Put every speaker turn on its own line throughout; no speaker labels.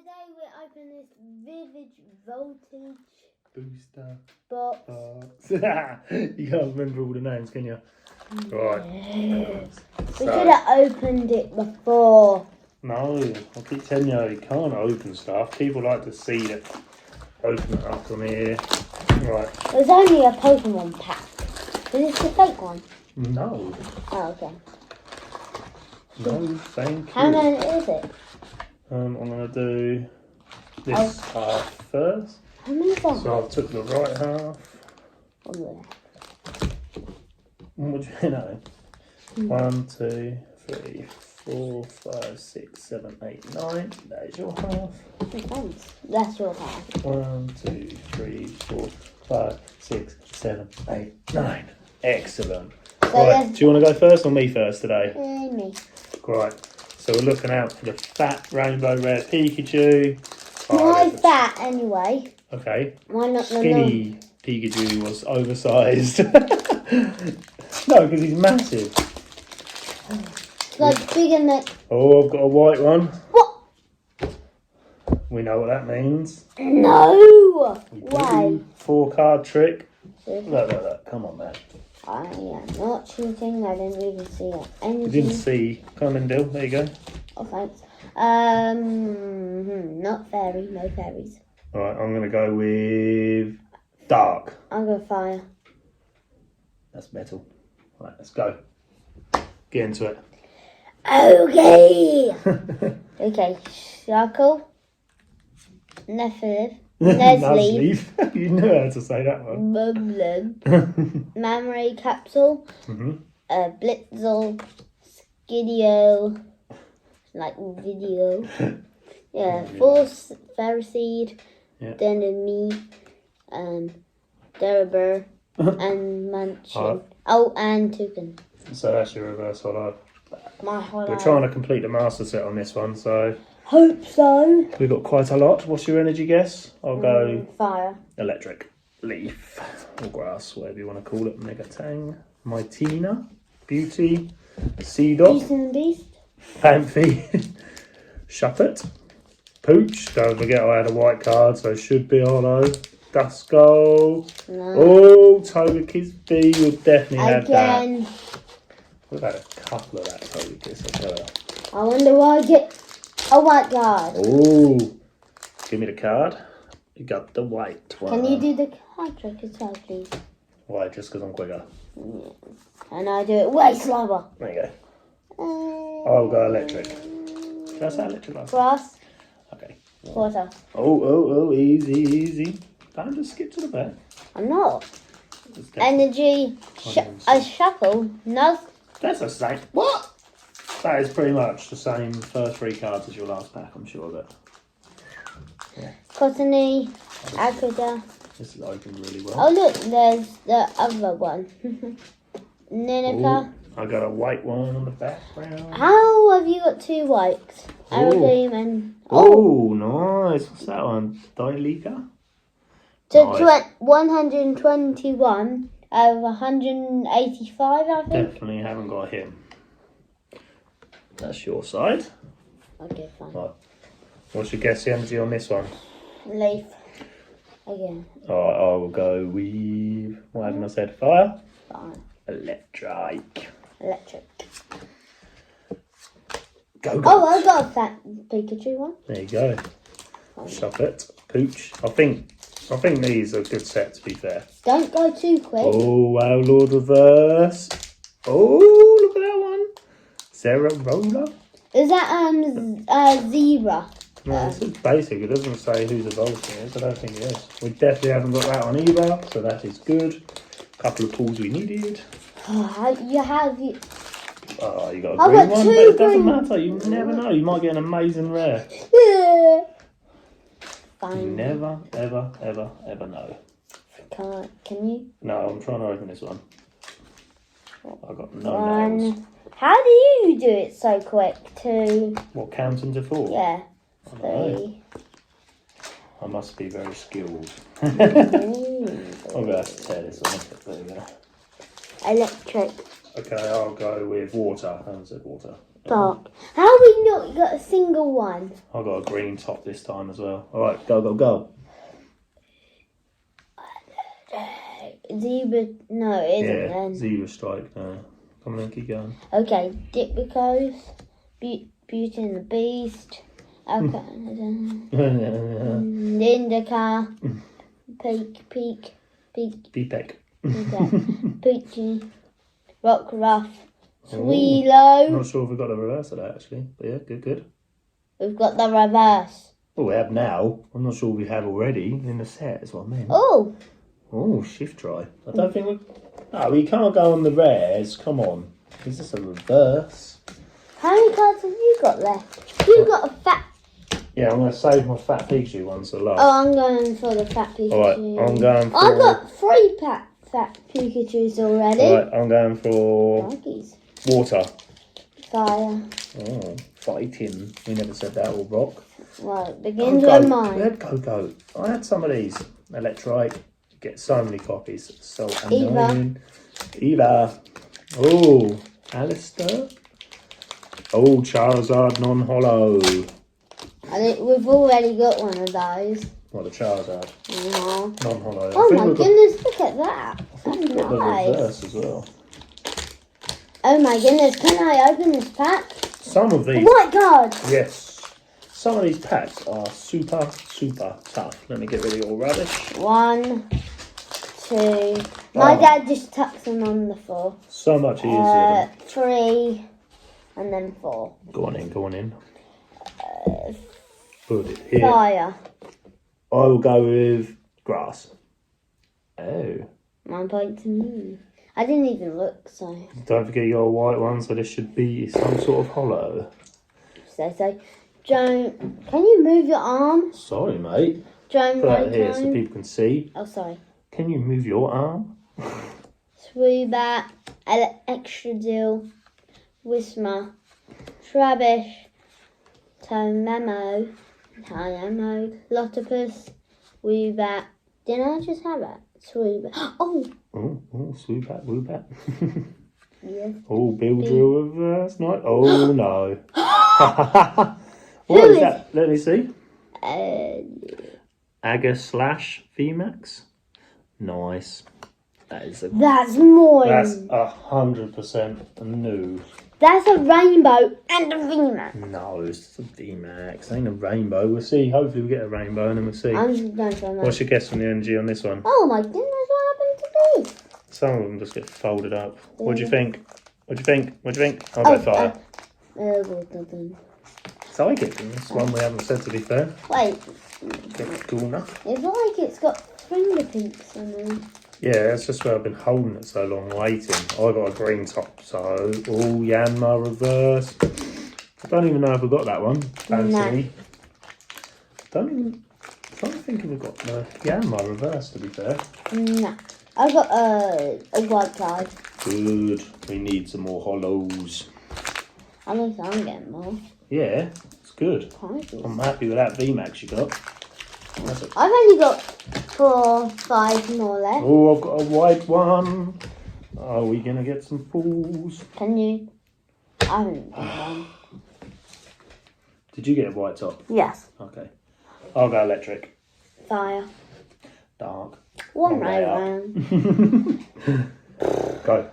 today we're opening this vivid voltage
booster
box.
You can't remember all the names, can you? Right.
We could have opened it before.
No, I keep telling you can't open stuff. People like to see it. Open it up on here. Right.
There's only a Pokemon pack. Is this the fake one?
No.
Oh, okay.
No, thank you.
How many is it?
I'm going to do this half first.
How many is that?
So I took the right half.
Oh, yeah.
What do you know? 1, 2, 3, 4, 5, 6, 7, 8, 9. That is your half.
Thanks. That's your half.
1, 2, 3, 4, 5, 6, 7, 8, 9. Excellent.
So
right, do you want to go first or me first today?
Me.
Right. So we're looking out for the fat rainbow rare Pikachu.
Why fat anyway?
Okay.
Why not the
skinny Pikachu was oversized. No, because he's massive.
It's like bigger than...
Oh, I've got a white one.
What?
We know what that means.
No! Why?
4-card trick.
Seriously?
Look. Come on, man.
I am not cheating. I didn't even see anything.
You didn't see. Come in, Dill. There you go.
Oh, thanks. Not fairy. No fairies.
Alright, I'm going to go with dark.
I'll go fire.
That's metal. Right, let's go. Get into it.
Okay. Okay. Shuckle. Nesleaf.
You knew how to say that one.
Bubbling. Memory capsule. Blitzel. Skidio. Like video. Yeah. Force fairy seed.
Yeah.
Denemy. Derber. And Mansion. Oh, and Toucan.
So that's your reverse hollow.
My hollow.
We're trying to complete the master set on this one, so
Hope so.
we've got quite a lot. What's your energy guess? I'll go
Fire.
electric, leaf, or grass, whatever you want to call it. Megatang, Mightina, Beauty, Seedot,
Beast and the Beast.
Panthy, Shuppet, Pooch. Don't forget I had a white card, so should be hollow. Duskull.
No.
Oh, Togekiss. You'll definitely have that.
Again.
We've had a couple of that Togekiss, I'll tell you.
I wonder why I get a white card.
Oh, give me the card. You got the white one.
Can you do the card trick as well, please?
Why? Just because I'm quicker.
Yeah. And I do it way slower.
There you go. I'll go electric. Should I say electric last?
Grass.
Okay.
Water.
Oh, easy. Don't just skip to the back.
I'm not. Energy. A shuffle. No.
That's the same. What? That is pretty much the same first 3 cards as your last pack, I'm sure of it. Yeah.
Cottony. Aquida.
This is open really well.
Oh, look. There's the other one. Ninica.
I got a white one on the background.
How have you got 2 whites? Aerodream and...
Oh, nice. What's that one? Dileka?
So 121 out of 185, I think.
Definitely haven't got him. That's your side.
Okay, fine.
Right. What's your guess the energy on this one?
Leaf. Again.
Alright, I will go with... What haven't I said? Fire?
Fine.
Electric. Go.
Oh, I got a fat Pikachu one.
There you go. Shuppet. Pooch. I think these are a good set, to be fair.
Don't go too quick.
Oh, wow, Lord Reverse. Oh, look at that one. Zerarola.
Is that zebra?
No, this is basic. It doesn't say who's evolving it, so I don't think it is. We definitely haven't got that one either, so that is good. Couple of pulls we needed.
Oh, you have...
Oh, you got a
I've
green
got
one,
2
but it doesn't
green.
matter. You never know. You might get an amazing rare.
Yeah.
You
Fine.
never, ever know.
Can you?
No, I'm trying to open this one. I've got no nails.
1. How do you do it so quick? 2.
What, counting to 4?
Yeah.
I don't know.
3.
I must be very skilled. I'm going to have to tear this off. There you go.
Electric.
Okay, I'll go with water. I haven't said water.
Dark. How have we not got a single one?
I got a green top this time as well. All right, go, go, go.
Zebra. No, it isn't
Yeah,
then.
zebra stripe. No. Come on, keep going.
Okay, Dipicos, Beauty and the Beast, Indica, Peak,
Peepek.
Peachy, Rockruff, Sweelo.
Not sure if we've got the reverse of that actually, but yeah, good, good.
We've got the reverse.
Well, we have now. I'm not sure we have already in the set, is what I meant.
Oh!
Oh, shift try. I don't think we... No, we can't go on the rares. Come on. Is this a reverse?
How many cards have you got left? You've got a fat...
Yeah, I'm going to save my fat Pikachu ones for last.
Oh, I'm going for the fat Pikachu.
Alright, I'm going for...
I've got 3 fat Pikachus already.
Alright, I'm going for...
Monkeys.
Water.
Fire.
Oh, fighting. We never said that, or rock.
Well, it begins with mine.
Let go. I had some of these. Electrite. Get so many copies. So annoying. Eva. Oh, Alistair. Oh, Charizard non-hollow.
I think we've already got one of those.
What, the Charizard?
Yeah.
Non-hollow.
Oh my goodness, look at that. That's
We've got the
nice.
reverse as well.
Oh my goodness, can I open this pack?
Some of these...
White card!
Yes. Some of these packs are super, super tough. Let me get rid of your rubbish.
1, 2. My dad just tucks them on the floor.
So much easier.
3, and then 4.
Go on in, go on in. Put it here.
Fire.
I will go with grass. Oh.
1 point to me. I didn't even look, so.
Don't forget your white one, so this should be some sort of hollow.
So. Joan, can you move your arm?
Sorry, mate.
Joan,
Put that here so people can see.
Oh, sorry.
Can you move your arm?
Swoobat, Extra Whisma, Trabish, Tomemo, Lotopus, Woobat. Didn't I just have it? Swoobat. Oh!
Oh, swoobat, woobat.
Yeah.
Oh, build your reverse night. Oh, no. What is that? Let me see. Aga slash VMAX. Nice. That's
mine.
That's 100% new.
That's a rainbow and a VMAX.
No, it's a VMAX. Ain't a rainbow. We'll see. Hopefully we get a rainbow and then we'll see.
I'm just going for a
What's your guess from the energy on this one?
Oh my goodness, what happened to these?
Some of them just get folded up. What do you think? What do you think? What do you think? I'll go fire. So I get this one we haven't said, to be fair.
Wait.
Get Guna.
It's like it's got fingerprints on them.
Yeah, that's just where I've been holding it so long, waiting. I got a green top, so Yanma reverse. I don't even know if we got that one. Fancy.
No.
Don't even. I'm trying to think if we got the Yanma reverse, to be fair.
No. I got a white card.
Good. We need some more hollows.
At least I'm getting more.
Yeah, it's good.
Prizes.
I'm happy with that VMAX you got.
I've only got 4, 5 more left.
Oh, I've got a white one. Are we going to get some fools?
Can you? I haven't got one.
Did you get a white top?
Yes.
Okay. I'll go electric.
Fire.
Dark.
One round.
Go.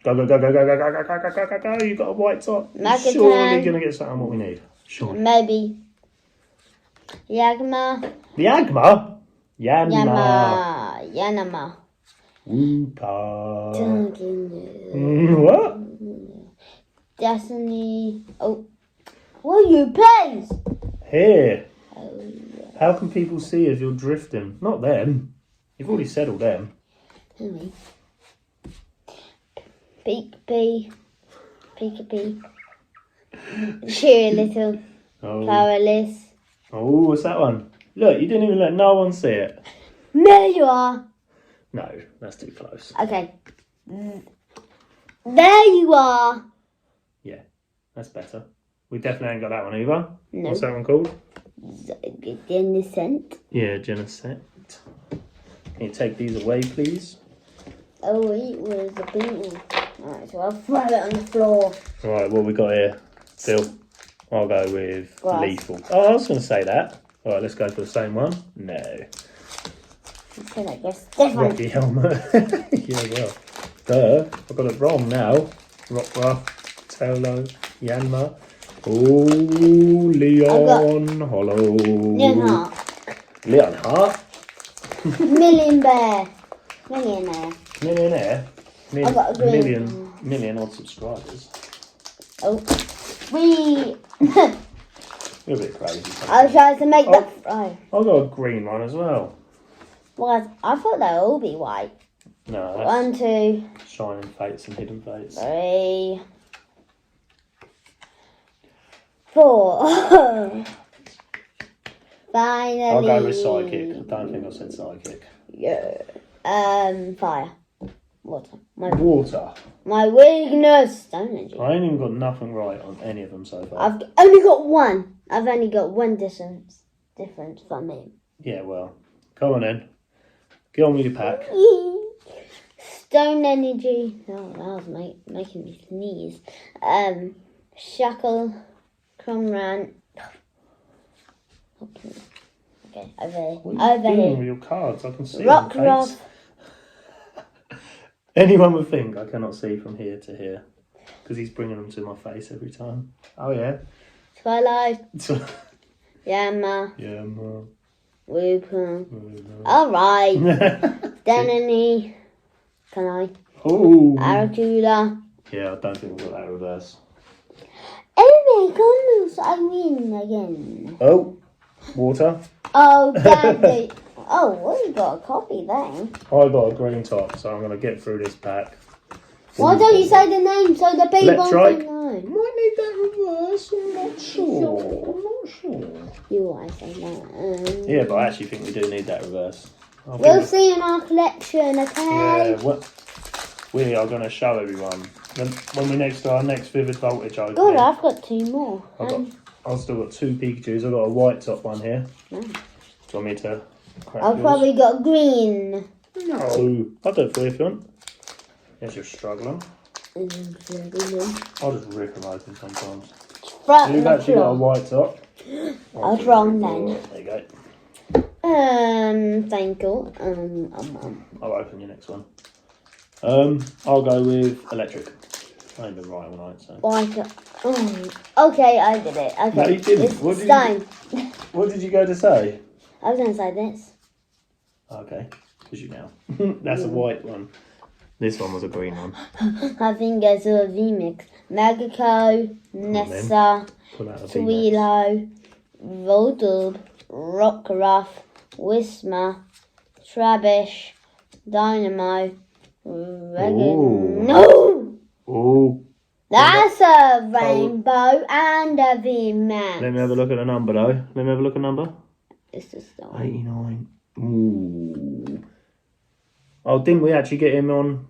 Go, go, go, go, go, go, go, go, go, go, go, go. You got a white top.
Magneton.
Surely going to get something what we need. Surely.
Maybe. Yagma.
The Agma?
Yanama.
Woopa.
Duncan.
What?
Destiny. Oh. Will you please?
Here.
Oh, yeah.
How can people see if you're drifting? Not them. You've already said all them.
Me. Peekabee. Cheery little.
Oh.
Powerless.
Oh, what's that one? Look, you didn't even let no one see it.
There you are.
No, that's too close.
Okay. There you are.
Yeah, that's better. We definitely ain't got that one either.
No.
What's that one called?
Innocent.
Yeah, Genesect. Can you take these away, please?
Oh, wait, where's the beetle? Alright, so I'll throw it on the floor.
Right, what we got here? Still, I'll go with
Grass.
lethal. Oh, I was going to say that. All right, let's go for the same one. No.
I feel like it's different.
Rocky helmet. Yeah, well. Duh. I got it wrong now. Rockruff, Tailo, Yanma. Oh, Leon Hollow.
Leonheart.
Leonheart?
Million Bear. Millionaire.
Millionaire?
I got a green.
Million odd subscribers.
Oh. We.
You're a bit crazy.
I was trying to make that fry.
I got a green one as well.
Well, I thought they'd all be white.
No, that's
1, 2,
Shining Fates and Hidden Fates.
3, 4. Finally.
I'll go with Psychic. I don't think I said Psychic.
Yeah. Fire. Water.
Water.
My weakness. Stone energy.
I ain't even got nothing right on any of them so far.
I've only got one. I've only got one difference from him.
Yeah, well, come on then. Get on with your pack.
Stone energy. Oh, that was making me sneeze. Shackle. Cromrant. Okay, over here.
What are you
Over
doing
here.
with your cards? I can see
Rock
your face.
Rough.
Anyone would think I cannot see from here to here. Because he's bringing them to my face every time. Oh, yeah.
Twilight. Yammer.
Yeah, man.
Whooper. Alright. Denny. Can I?
Oh.
Aracula.
Yeah, I don't think we've got that reverse.
Oh my goodness, I win again.
Oh. Water.
Oh, Daddy. Oh, well, you got a copy then.
I got a green top, so I'm going to get through this pack.
Why don't you say the name so the people
Electrike.
can know?
Might need that reverse, I'm not sure. I'm not sure.
You always say that.
Yeah, but I actually think we do need that reverse.
We'll see in our collection, okay?
Yeah, we are going to show everyone. When we next do our next Vivid Voltage opening.
God, I've got 2 more.
I've still got 2 Pikachus. I've got a white top one here.
No.
Do you want me to crack
I've
yours?
probably got green.
No. I'll do it for you if you want. Yes, you're struggling. I'll just rip them open sometimes. You've actually got a white top.
I was wrong then.
There you go.
Thank you.
I'll open your next one. I'll go with electric. I ain't been right all night, so.
White. Okay, I did it. Okay.
No, you didn't.
It's
What did
stone.
What did you go to say?
I was going to say this.
Okay, because you know. That's a white one. This one was a green one.
I think it's a VMix. Magico, Nessa,
Pull out a VMAX.
Twilo, Voltub, Rockruff, Whisma, Trabish, Dynamo, Regan. No!
Oh.
That's a rainbow and a VMAX.
Let me have a look at the number though. Let me have a look at the number.
It's a stone.
89. Ooh. Oh, didn't we actually get him on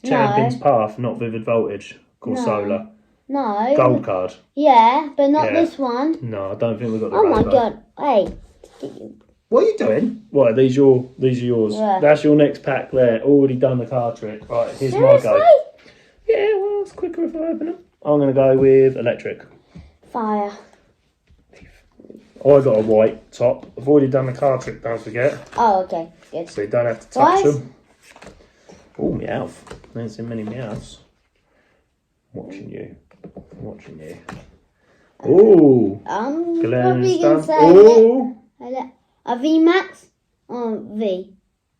Champions Path, not Vivid Voltage? Called
No.
Solar.
No.
Gold card.
Yeah, but not
Yeah.
this one.
No, I don't think we got the
Oh my
rainbow.
god. Hey.
What are you doing? What, these are yours?
Yeah.
That's your next pack there. Already done the card trick. Right, here's my
Seriously?
go. Yeah, well, it's quicker if I open them. I'm going to go with electric.
Fire.
I got a white top. I've already done the card trick, don't forget.
Oh, okay. Good.
So you don't have to touch
Twice?
them. Oh, Meowth. I haven't seen many Meowths. Watching you. Watching you. Oh.
I'm
Glenn
probably going to say
Oh.
a VMAX or V.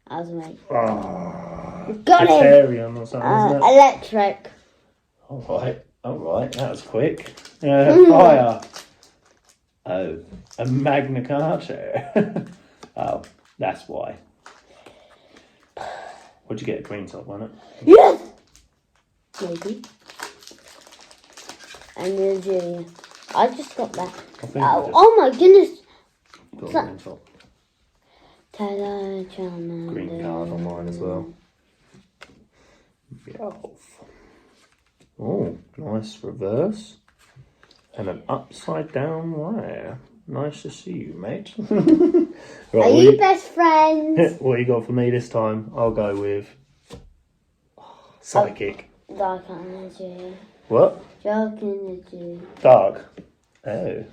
I was right.
Oh.
Got it.
Criterion or something, isn't it?
Electric.
Alright, that was quick. Fire. Oh, a Magna Carta. Oh, that's why. What'd you get? A green top, wasn't it?
Yes! Maybe. And the Junior. I just got that. Oh my goodness.
Got a green top.
Taylor, Charmander.
Green card on mine as well. Oh, nice reverse. And an upside down rare. Nice to see you, mate. Right,
Are you best friends?
what you got for me this time? I'll go with Psychic.
Dark Energy.
What?
Dark energy.
Dark. Oh.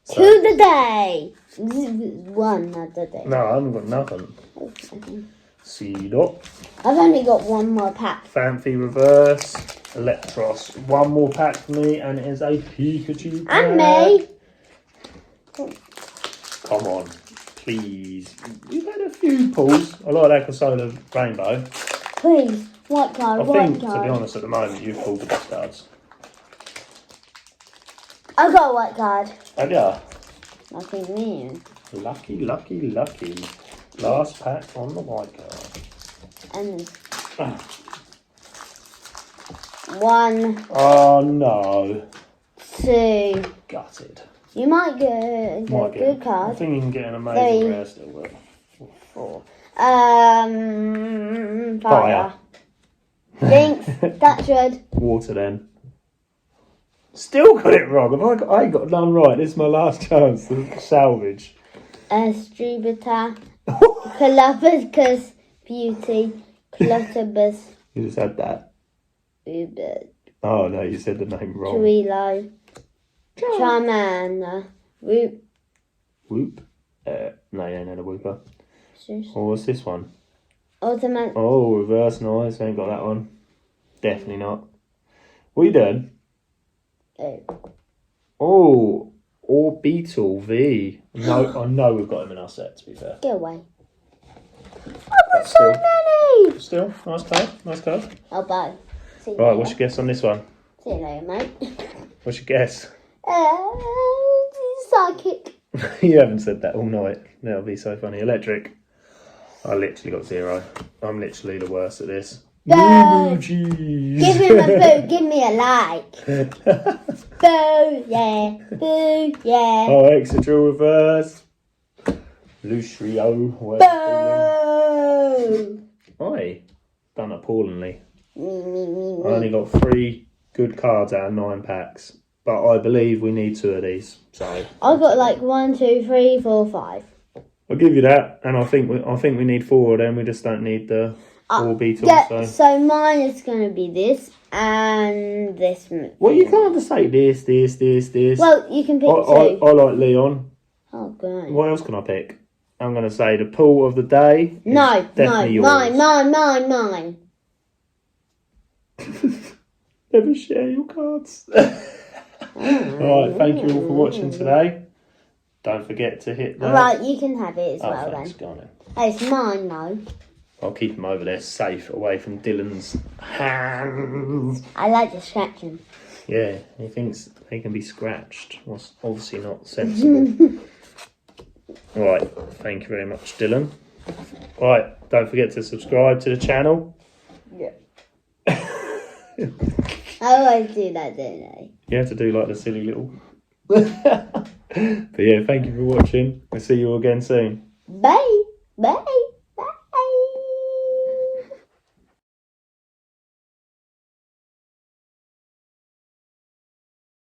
So-
To the day. One, not the day.
No, I haven't got nothing.
Okay.
Seedot.
I've only got one more pack.
Fancy reverse. Electros. One more pack for me, and it is a Pikachu pack.
And me.
Come on, please. You've had a few pulls. I like that Consola Rainbow.
Please. White card,
I
white
think,
card.
to be honest, at the moment, you've pulled the best cards.
I got a white card.
Oh, yeah.
Nothing new.
Lucky, lucky, lucky. Last pack on the white card.
And
Ah.
one,
Oh, no.
two.
Gutted.
You might get a
Might get-
good
I
card.
think you can get an amazing
Three.
rare still. But
4. Fire.
Fire.
Jinx. That's red.
Water then. Still got it wrong. I ain't got none right. This is my last chance to salvage.
Strubita. Calabacus. Beauty. Clutterbus.
You just had that.
Uber.
Oh no, you said the name wrong.
Chuilo. Charmander. Root.
Whoop. No, you ain't had a whooper. Oh, what's this one?
Ultimate.
Oh, reverse noise. Ain't got that one. Definitely not. What are you doing? Oh, Orbital V. No, I know we've got him in our set, to be fair.
Go away.
But
So many.
Still, nice card. Nice card.
Oh, bye. See you
Right,
later.
what's your guess on this one?
See you later, mate.
What's your guess?
Psychic.
You haven't said that all night. That'll be so funny. Electric. I literally got 0. I'm literally the worst at this.
Boo.
Jeez.
Give him a boo. Give me a like. Boo. Yeah. Boo. Yeah.
Oh, Exegil reverse. Lucio.
Boo.
I done appallingly.
Me.
I only got 3 good cards out of 9 packs. But I believe we need 2 of these. So
I got like 1, 2, 3, 4, 5.
I'll give you that, and I think we need 4 of them. We just don't need the 4 Beetles.
Yeah, so mine is going to be this and this.
Well, you can't just say this.
Well, you can pick
I
2.
like Leon.
Oh, great.
What else can I pick? I'm going to say the pull of the day. Is
No,
definitely yours.
mine.
Never share your cards. Alright, thank you all for watching today. Don't forget to hit the...
Right, you can have it as
Oh,
well
thanks,
then.
go on then.
Oh, it's mine though.
I'll keep them over there safe, away from Dylan's hands.
I like the scratching.
Yeah, he thinks they can be scratched. That's obviously not sensible. Alright, thank you very much, Dylan. Alright, don't forget to subscribe to the channel.
Yeah. I always do that, don't I?
You have to do like the silly little... But yeah, thank you for watching. We'll see you all again soon.
Bye. Bye.